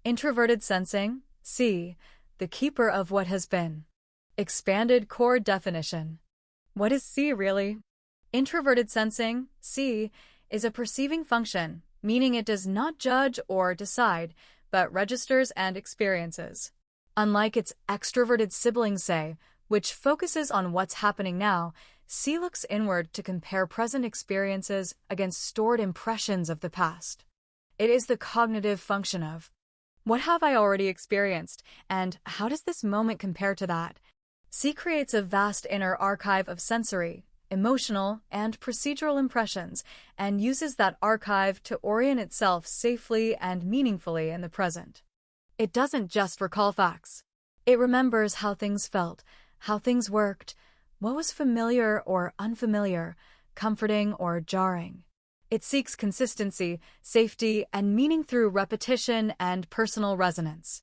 Introverted Sensing, C, the keeper of what has been. Expanded core definition. What is C really? Introverted sensing, C, is a perceiving function, meaning it does not judge or decide, but registers and experiences. Unlike its extroverted sibling, say, which focuses on what's happening now, C looks inward to compare present experiences against stored impressions of the past. It is the cognitive function of, what have I already experienced, and how does this moment compare to that? C creates a vast inner archive of sensory, emotional, and procedural impressions, and uses that archive to orient itself safely and meaningfully in the present. It doesn't just recall facts. It remembers how things felt, how things worked, what was familiar or unfamiliar, comforting or jarring. It seeks consistency, safety, and meaning through repetition and personal resonance.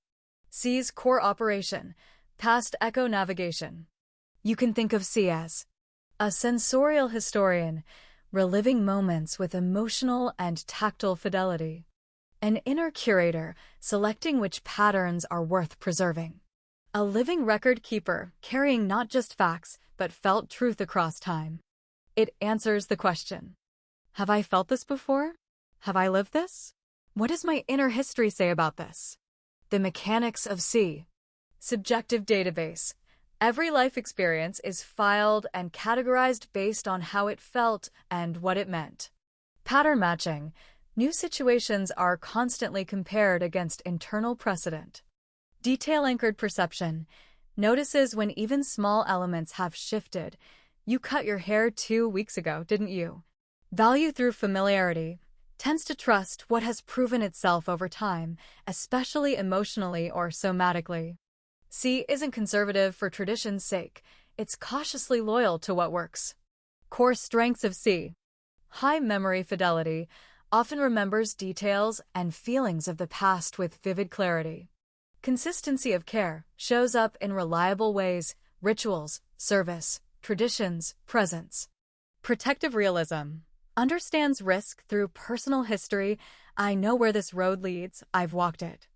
C's core operation, past echo navigation. You can think of C as a sensorial historian, reliving moments with emotional and tactile fidelity. An inner curator, selecting which patterns are worth preserving. A living record keeper, carrying not just facts, but felt truth across time. It answers the question, have I felt this before? Have I lived this? What does my inner history say about this? The mechanics of C. Subjective database. Every life experience is filed and categorized based on how it felt and what it meant. Pattern matching. New situations are constantly compared against internal precedent. Detail-anchored perception. Notices when even small elements have shifted. You cut your hair 2 weeks ago, didn't you? Value through familiarity. Tends to trust what has proven itself over time, especially emotionally or somatically. C isn't conservative for tradition's sake. It's cautiously loyal to what works. Core strengths of C. High memory fidelity. Often remembers details and feelings of the past with vivid clarity. Consistency of care shows up in reliable ways, rituals, service, traditions, presence. Protective realism. Understands risk through personal history. I know where this road leads, I've walked it.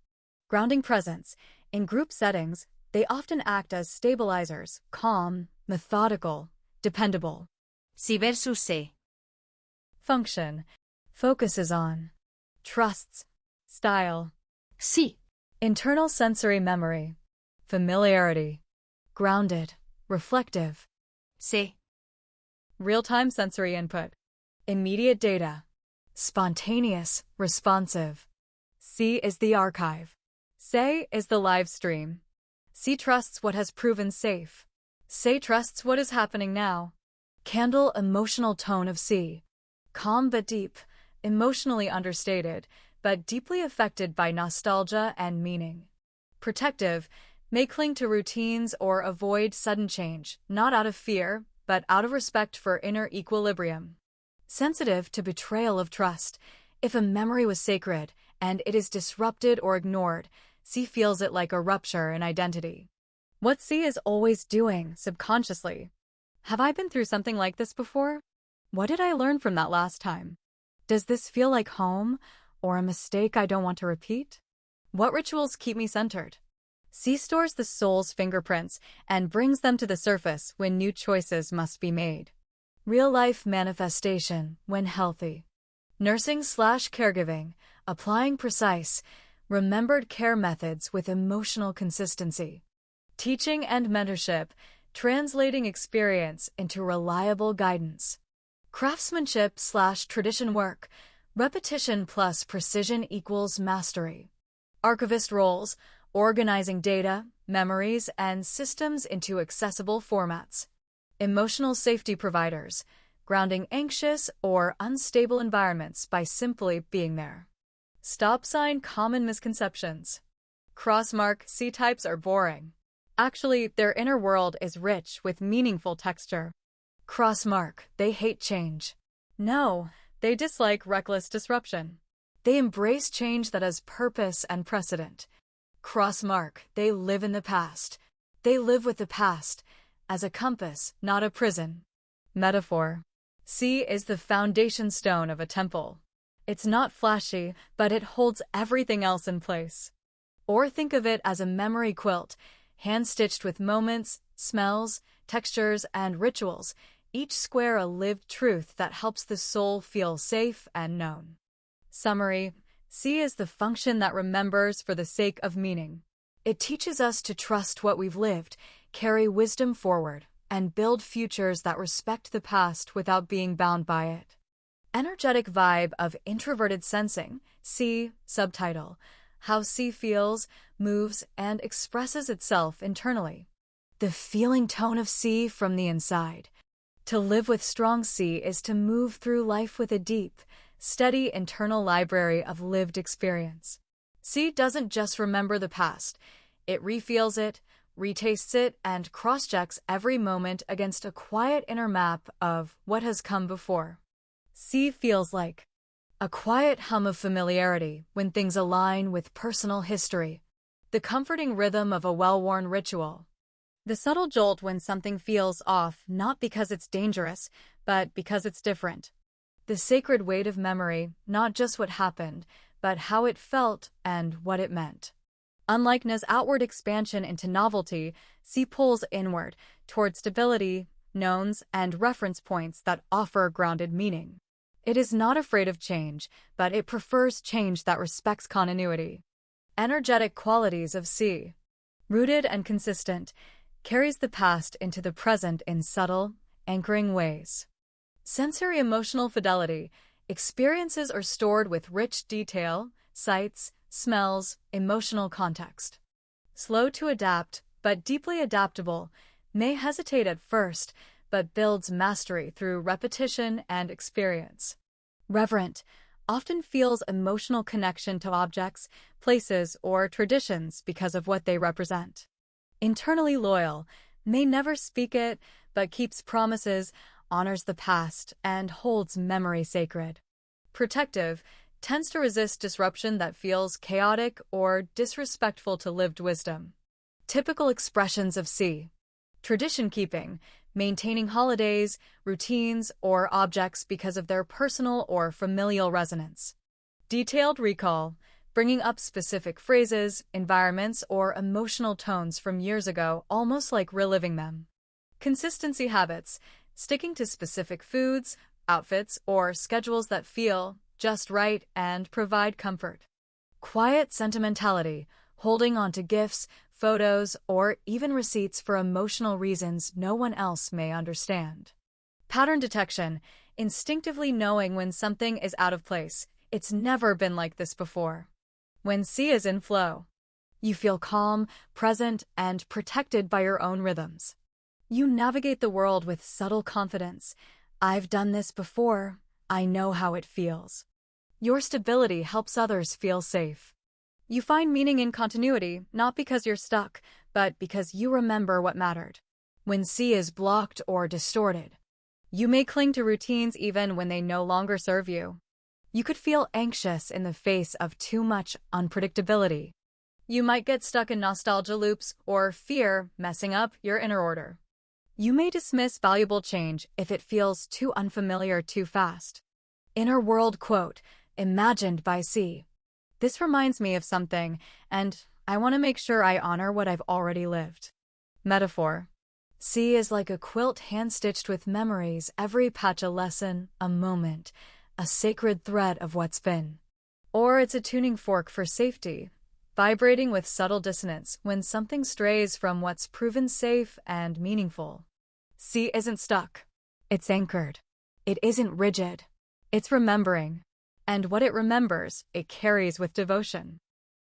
Grounding presence. In group settings, they often act as stabilizers, calm, methodical, dependable. C versus C. Function. Focuses on. Trusts. Style. C. Internal sensory memory. Familiarity. Grounded. Reflective. C. Real-time sensory input. Immediate data. Spontaneous. Responsive. C is the archive. Say is the live stream. C trusts what has proven safe. Say trusts what is happening now. Candle emotional tone of C. Calm but deep, emotionally understated, but deeply affected by nostalgia and meaning. Protective, may cling to routines or avoid sudden change, not out of fear, but out of respect for inner equilibrium. Sensitive to betrayal of trust. If a memory was sacred and it is disrupted or ignored, C feels it like a rupture in identity. What C is always doing, subconsciously. Have I been through something like this before? What did I learn from that last time? Does this feel like home, or a mistake I don't want to repeat? What rituals keep me centered? C stores the soul's fingerprints and brings them to the surface when new choices must be made. Real-life manifestation, when healthy. Nursing/caregiving, applying precise, remembered care methods with emotional consistency. Teaching and mentorship, translating experience into reliable guidance. Craftsmanship/tradition work, repetition plus precision equals mastery. Archivist roles, organizing data, memories, and systems into accessible formats. Emotional safety providers, grounding anxious or unstable environments by simply being there. Stop sign common misconceptions. Crossmark C-types are boring. Actually, their inner world is rich with meaningful texture. Crossmark, they hate change. No, they dislike reckless disruption. They embrace change that has purpose and precedent. Crossmark, they live in the past. They live with the past, as a compass, not a prison. Metaphor. C is the foundation stone of a temple. It's not flashy, but it holds everything else in place. Or think of it as a memory quilt, hand-stitched with moments, smells, textures, and rituals, each square a lived truth that helps the soul feel safe and known. Summary: C is the function that remembers for the sake of meaning. It teaches us to trust what we've lived, carry wisdom forward, and build futures that respect the past without being bound by it. Energetic vibe of Introverted Sensing, C, subtitle: How C feels, moves, and expresses itself internally. The feeling tone of C from the inside. To live with strong C is to move through life with a deep, steady internal library of lived experience. C doesn't just remember the past. It refeels it, retastes it, and cross-checks every moment against a quiet inner map of what has come before. C feels like a quiet hum of familiarity when things align with personal history, the comforting rhythm of a well-worn ritual, the subtle jolt when something feels off not because it's dangerous, but because it's different, the sacred weight of memory, not just what happened, but how it felt and what it meant. Unlike Na's outward expansion into novelty, C pulls inward, toward stability, knowns, and reference points that offer grounded meaning. It is not afraid of change, but it prefers change that respects continuity. Energetic qualities of C. Rooted and consistent, carries the past into the present in subtle, anchoring ways. Sensory emotional fidelity, experiences are stored with rich detail, sights, smells, emotional context. Slow to adapt, but deeply adaptable, may hesitate at first, but builds mastery through repetition and experience. Reverent, often feels emotional connection to objects, places, or traditions because of what they represent. Internally loyal, may never speak it, but keeps promises, honors the past, and holds memory sacred. Protective, tends to resist disruption that feels chaotic or disrespectful to lived wisdom. Typical expressions of C. Tradition-keeping, maintaining holidays, routines, or objects because of their personal or familial resonance. Detailed recall, bringing up specific phrases, environments, or emotional tones from years ago, almost like reliving them. Consistency habits, sticking to specific foods, outfits, or schedules that feel just right and provide comfort. Quiet sentimentality, holding on to gifts, photos, or even receipts for emotional reasons no one else may understand. Pattern detection, instinctively knowing when something is out of place. It's never been like this before. When C is in flow, you feel calm, present, and protected by your own rhythms. You navigate the world with subtle confidence. I've done this before. I know how it feels. Your stability helps others feel safe. You find meaning in continuity, not because you're stuck, but because you remember what mattered. When C is blocked or distorted, you may cling to routines even when they no longer serve you. You could feel anxious in the face of too much unpredictability. You might get stuck in nostalgia loops or fear messing up your inner order. You may dismiss valuable change if it feels too unfamiliar too fast. Inner world quote, imagined by C. This reminds me of something, and I want to make sure I honor what I've already lived. Metaphor. C is like a quilt hand-stitched with memories, every patch a lesson, a moment, a sacred thread of what's been. Or it's a tuning fork for safety, vibrating with subtle dissonance when something strays from what's proven safe and meaningful. C isn't stuck. It's anchored. It isn't rigid. It's remembering. And what it remembers, it carries with devotion.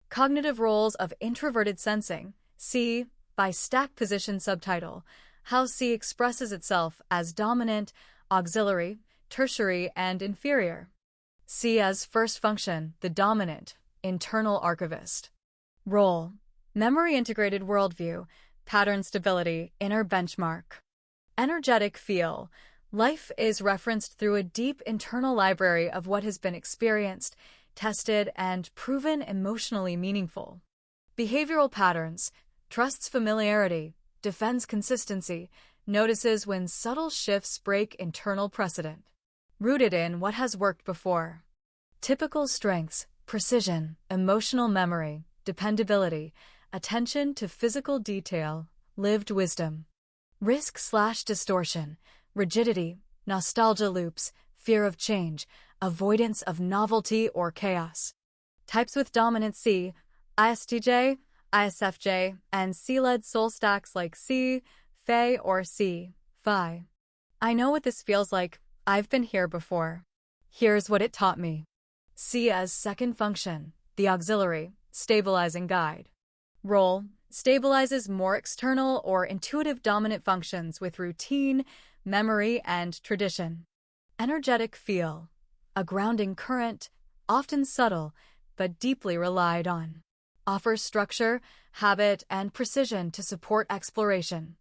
Cognitive roles of Introverted Sensing, C, by Stack Position subtitle, how C expresses itself as dominant, auxiliary, tertiary, and inferior. C as first function, the dominant, internal archivist. Role, memory-integrated worldview, pattern stability, inner benchmark. Energetic feel, life is referenced through a deep internal library of what has been experienced, tested, and proven emotionally meaningful. Behavioral patterns, trusts familiarity, defends consistency, notices when subtle shifts break internal precedent. Rooted in what has worked before. Typical strengths, precision, emotional memory, dependability, attention to physical detail, lived wisdom. Risk/distortion, rigidity, nostalgia loops, fear of change, avoidance of novelty or chaos. Types with dominant C, ISTJ, ISFJ, and C-led soul stacks like C, Fe, or C, Phi. I know what this feels like. I've been here before. Here's what it taught me. C as second function, the auxiliary, stabilizing guide. Role, stabilizes more external or intuitive dominant functions with routine, memory, and tradition. Energetic feel, a grounding current, often subtle, but deeply relied on. Offers structure, habit, and precision to support exploration.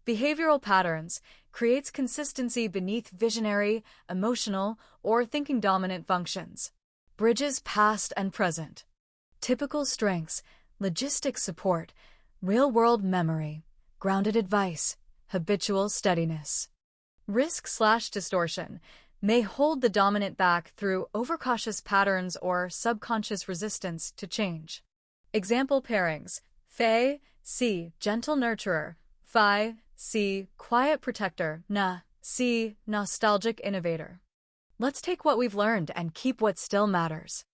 Behavioral patterns, creates consistency beneath visionary, emotional, or thinking dominant functions. Bridges past and present. Typical strengths, logistic support, real-world memory, grounded advice, habitual steadiness. Risk/distortion, may hold the dominant back through overcautious patterns or subconscious resistance to change. Example pairings: Fe, C, gentle nurturer, Phi, C, quiet protector, Na, C, nostalgic innovator. Let's take what we've learned and keep what still matters.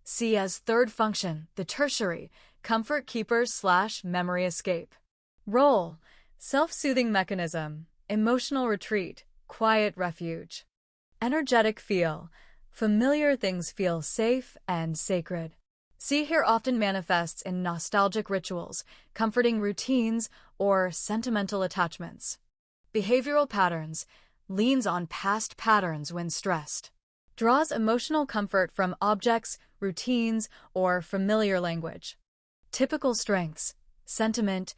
C as third function, the tertiary, comfort keeper/memory escape. Role, self-soothing mechanism, emotional retreat, quiet refuge. Energetic feel, familiar things feel safe and sacred. C here often manifests in nostalgic rituals, comforting routines, or sentimental attachments. Behavioral patterns, leans on past patterns when stressed. Draws emotional comfort from objects, routines, or familiar language. Typical strengths, sentiment,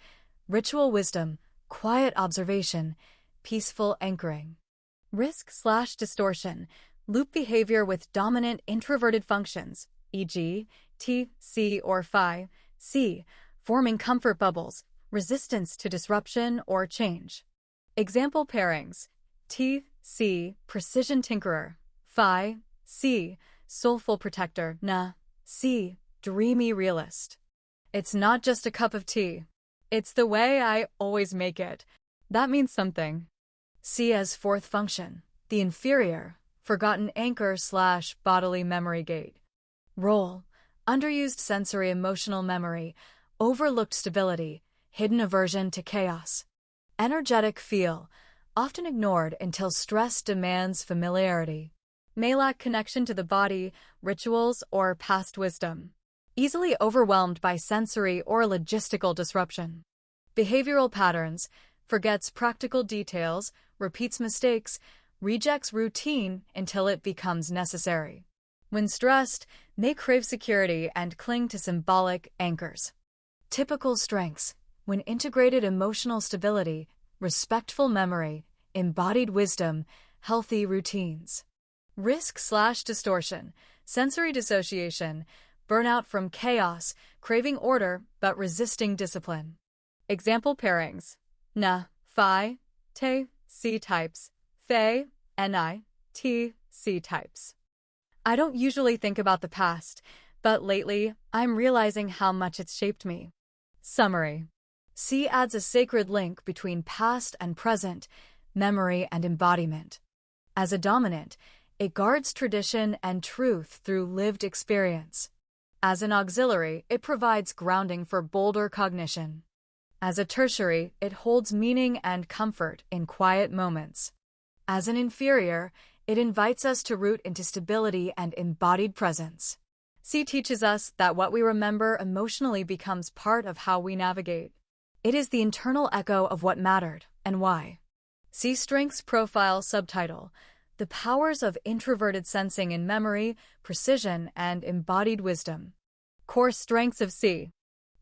ritual wisdom, quiet observation, peaceful anchoring. Risk/distortion, loop behavior with dominant introverted functions, e.g., T, C, or Phi, C, forming comfort bubbles, resistance to disruption or change. Example pairings: T, C, precision tinkerer, Phi, C, soulful protector, Na, C, dreamy realist. It's not just a cup of tea. It's the way I always make it. That means something. C as fourth function, the inferior, forgotten anchor/bodily memory gate. Role, underused sensory emotional memory, overlooked stability, hidden aversion to chaos. Energetic feel, often ignored until stress demands familiarity. May lack connection to the body, rituals, or past wisdom. Easily overwhelmed by sensory or logistical disruption. Behavioral patterns, forgets practical details, repeats mistakes, rejects routine until it becomes necessary. When stressed, may crave security and cling to symbolic anchors. Typical strengths, when integrated emotional stability, respectful memory, embodied wisdom, healthy routines. Risk/distortion, sensory dissociation, burnout from chaos, craving order but resisting discipline. Example pairings: Na, Phi, Te, C types, Fe, Ni, T, C types. I don't usually think about the past, but lately I'm realizing how much it's shaped me. Summary: C adds a sacred link between past and present, memory and embodiment. As a dominant, it guards tradition and truth through lived experience. As an auxiliary, it provides grounding for bolder cognition. As a tertiary, it holds meaning and comfort in quiet moments. As an inferior, it invites us to root into stability and embodied presence. C teaches us that what we remember emotionally becomes part of how we navigate. It is the internal echo of what mattered and why. C Strengths Profile Subtitle: The Powers of Introverted Sensing in Memory, Precision, and Embodied Wisdom. Core Strengths of C.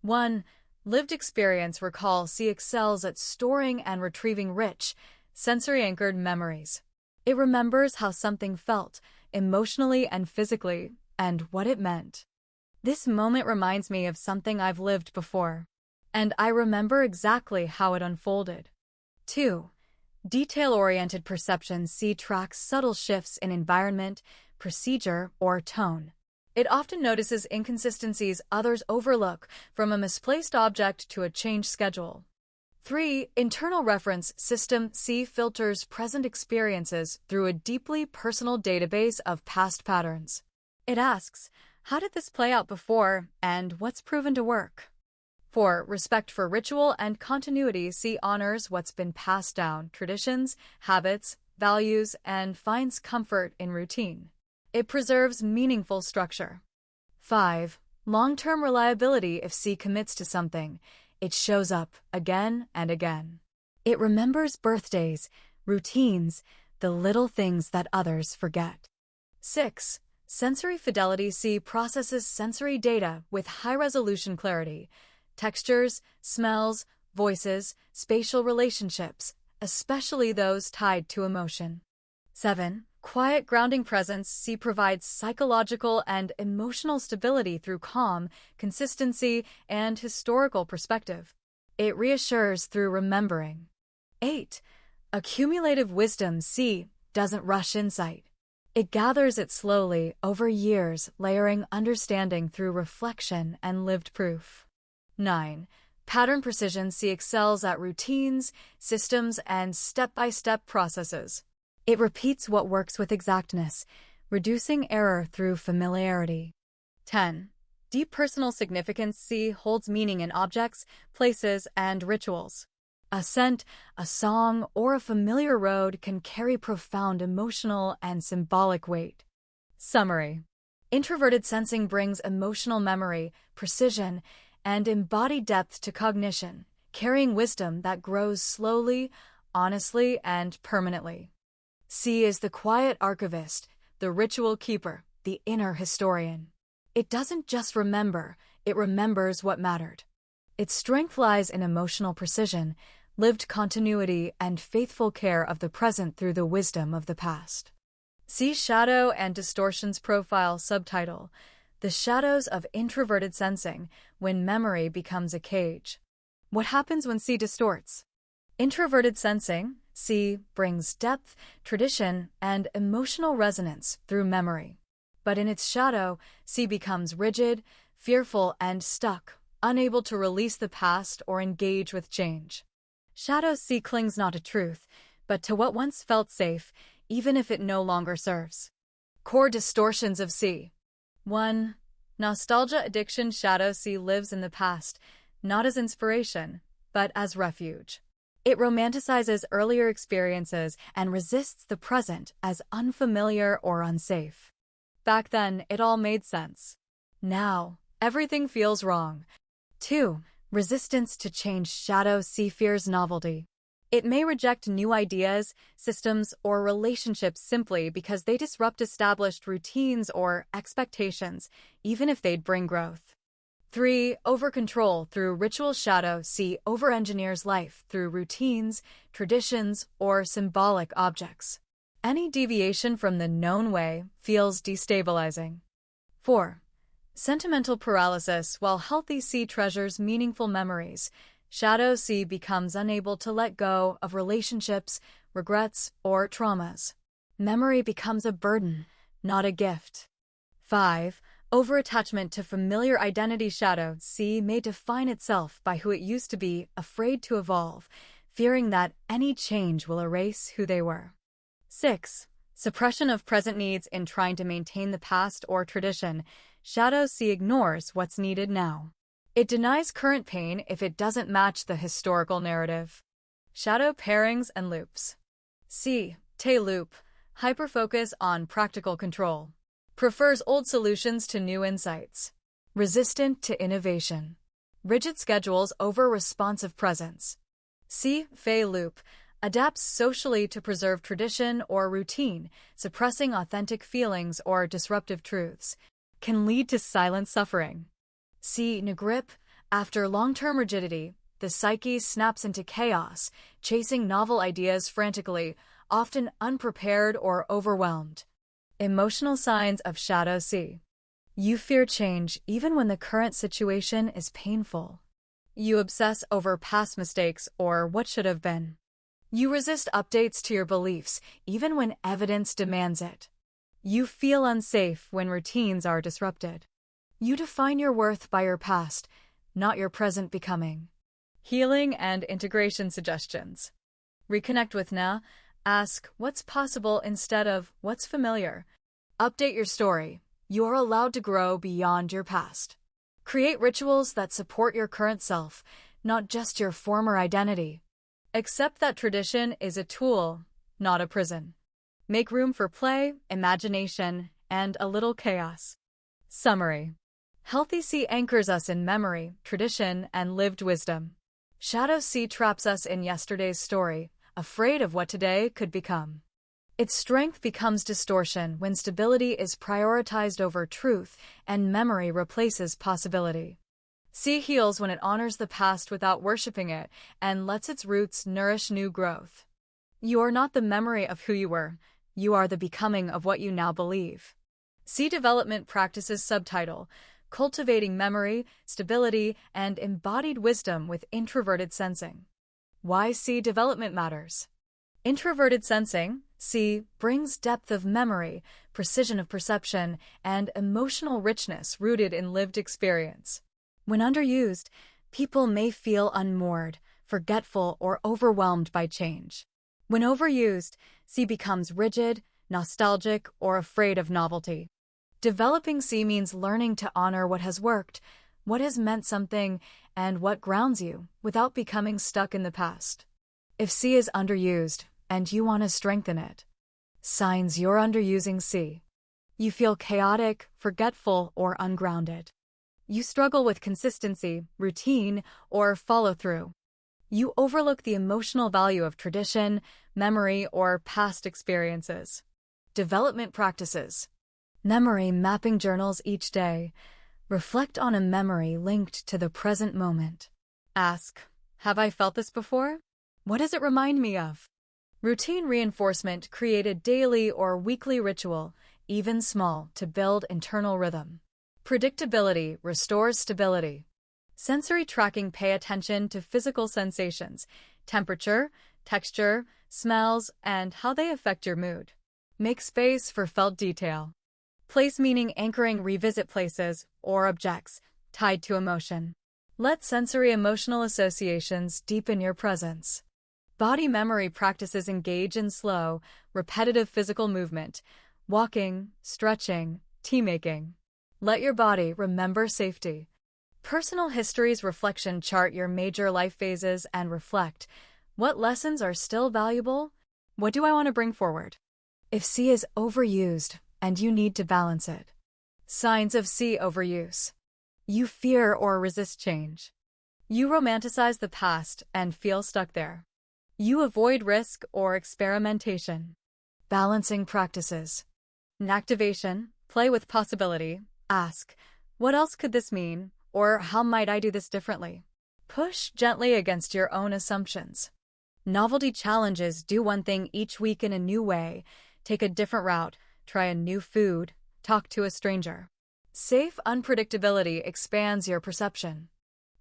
1. Lived experience. Recall: C excels at storing and retrieving rich, sensory-anchored memories. It remembers how something felt, emotionally and physically, and what it meant. This moment reminds me of something I've lived before, and I remember exactly how it unfolded. 2. Detail-oriented perception. C tracks subtle shifts in environment, procedure, or tone. It often notices inconsistencies others overlook, from a misplaced object to a changed schedule. 3. Internal reference system C filters present experiences through a deeply personal database of past patterns. It asks, how did this play out before, and what's proven to work? 4. Respect for ritual and continuity C honors what's been passed down, traditions, habits, values, and finds comfort in routine. It preserves meaningful structure. 5. Long-term reliability if C commits to something. It shows up again and again. It remembers birthdays, routines, the little things that others forget. 6. Sensory fidelity C processes sensory data with high-resolution clarity. Textures, smells, voices, spatial relationships, especially those tied to emotion. 7. Quiet grounding presence C provides psychological and emotional stability through calm, consistency, and historical perspective. It reassures through remembering. 8. Accumulative wisdom C doesn't rush insight. It gathers it slowly over years, layering understanding through reflection and lived proof. 9. Pattern precision C excels at routines, systems, and step-by-step processes. It repeats what works with exactness, reducing error through familiarity. 10. Deep personal significance C holds meaning in objects, places, and rituals. A scent, a song, or a familiar road can carry profound emotional and symbolic weight. Summary. Introverted sensing brings emotional memory, precision, and embodied depth to cognition, carrying wisdom that grows slowly, honestly, and permanently. C is the quiet archivist, the ritual keeper, the inner historian. It doesn't just remember, it remembers what mattered. Its strength lies in emotional precision, lived continuity, and faithful care of the present through the wisdom of the past. C Shadow and Distortions Profile Subtitle: The Shadows of Introverted Sensing, When Memory Becomes a Cage. What happens when C distorts? Introverted sensing, C, brings depth, tradition, and emotional resonance through memory. But in its shadow, C becomes rigid, fearful, and stuck, unable to release the past or engage with change. Shadow C clings not to truth, but to what once felt safe, even if it no longer serves. Core distortions of C. 1. Nostalgia addiction. Shadow C lives in the past, not as inspiration, but as refuge. It romanticizes earlier experiences and resists the present as unfamiliar or unsafe. Back then, it all made sense. Now, everything feels wrong. 2. Resistance to change. Shadow C fears novelty. It may reject new ideas, systems, or relationships simply because they disrupt established routines or expectations, even if they'd bring growth. 3. Over-control through ritual. Shadow C over-engineers life through routines, traditions, or symbolic objects. Any deviation from the known way feels destabilizing. 4. Sentimental paralysis. While healthy C treasures meaningful memories, Shadow C becomes unable to let go of relationships, regrets, or traumas. Memory becomes a burden, not a gift. 5. Over-attachment to familiar identity. Shadow C may define itself by who it used to be, afraid to evolve, fearing that any change will erase who they were. 6. Suppression of present needs. In trying to maintain the past or tradition, Shadow C ignores what's needed now. It denies current pain if it doesn't match the historical narrative. Shadow pairings and loops. C. Te loop. Hyperfocus on practical control. Prefers old solutions to new insights. Resistant to innovation. Rigid schedules over responsive presence. C. Fey loop. Adapts socially to preserve tradition or routine, suppressing authentic feelings or disruptive truths. Can lead to silent suffering. C. Negrip. After long-term rigidity, the psyche snaps into chaos, chasing novel ideas frantically, often unprepared or overwhelmed. Emotional signs of Shadow C. You fear change even when the current situation is painful. You obsess over past mistakes or what should have been. You resist updates to your beliefs even when evidence demands it. You feel unsafe when routines are disrupted. You define your worth by your past, not your present becoming. Healing and integration suggestions. Reconnect with now. Ask what's possible instead of what's familiar. Update your story. You are allowed to grow beyond your past. Create rituals that support your current self, not just your former identity. Accept that tradition is a tool, not a prison. Make room for play, imagination, and a little chaos. Summary. Healthy C anchors us in memory, tradition, and lived wisdom. Shadow C traps us in yesterday's story, afraid of what today could become. Its strength becomes distortion when stability is prioritized over truth and memory replaces possibility. C heals when it honors the past without worshiping it and lets its roots nourish new growth. You are not the memory of who you were, you are the becoming of what you now believe. C development practices subtitle, Cultivating Memory, Stability, and Embodied Wisdom with Introverted Sensing. Why C development matters. Introverted Sensing, C, brings depth of memory, precision of perception, and emotional richness rooted in lived experience. When underused, people may feel unmoored, forgetful, or overwhelmed by change. When overused, C becomes rigid, nostalgic, or afraid of novelty. Developing C means learning to honor what has worked, what has meant something, and what grounds you, without becoming stuck in the past. If C is underused, and you want to strengthen it. Signs you're underusing C. You feel chaotic, forgetful, or ungrounded. You struggle with consistency, routine, or follow-through. You overlook the emotional value of tradition, memory, or past experiences. Development practices. Memory mapping journals each day. Reflect on a memory linked to the present moment. Ask, have I felt this before? What does it remind me of? Routine reinforcement create a daily or weekly ritual, even small, to build internal rhythm. Predictability restores stability. Sensory tracking pay attention to physical sensations, temperature, texture, smells, and how they affect your mood. Make space for felt detail. Place meaning anchoring revisit places or objects tied to emotion. Let sensory emotional associations deepen your presence. Body memory practices engage in slow, repetitive physical movement, walking, stretching, tea-making. Let your body remember safety. Personal histories reflection chart your major life phases and reflect, what lessons are still valuable? What do I want to bring forward? If C is overused, and you need to balance it. Signs of C overuse. You fear or resist change. You romanticize the past and feel stuck there. You avoid risk or experimentation. Balancing practices. Activation, play with possibility. Ask, what else could this mean? Or how might I do this differently? Push gently against your own assumptions. Novelty challenges, do one thing each week in a new way. Take a different route, try a new food, talk to a stranger. Safe unpredictability expands your perception.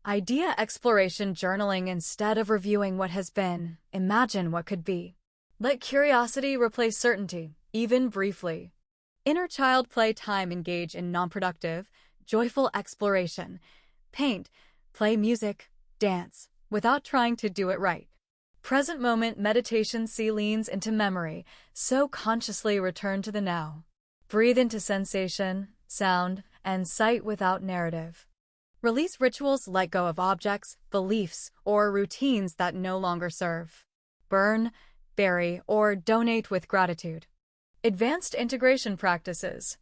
Idea exploration journaling instead of reviewing what has been, imagine what could be. Let curiosity replace certainty, even briefly. Inner child play time engage in non-productive, joyful exploration. Paint, play music, dance, without trying to do it right. Present moment meditation C leans into memory, so consciously return to the now. Breathe into sensation, sound, and sight without narrative. Release rituals, let go of objects, beliefs, or routines that no longer serve. Burn, bury, or donate with gratitude. Advanced integration practices.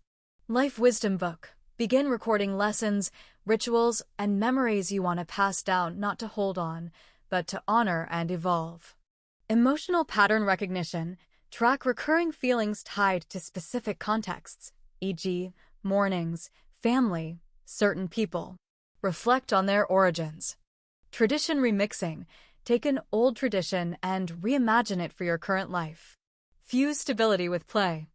Life wisdom book. Begin recording lessons, rituals, and memories you want to pass down, not to hold on, but to honor and evolve. Emotional pattern recognition. Track recurring feelings tied to specific contexts, e.g., mornings, family, certain people. Reflect on their origins. Tradition remixing. Take an old tradition and reimagine it for your current life. Fuse stability with play.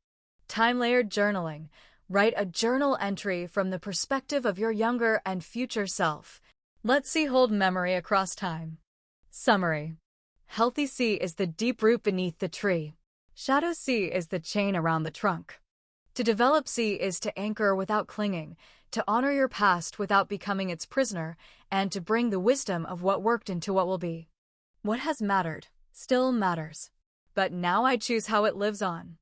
Time-layered journaling. Write a journal entry from the perspective of your younger and future self. Let C hold memory across time. Summary. Healthy C is the deep root beneath the tree. Shadow C is the chain around the trunk. To develop C is to anchor without clinging, to honor your past without becoming its prisoner, and to bring the wisdom of what worked into what will be. What has mattered still matters. But now I choose how it lives on.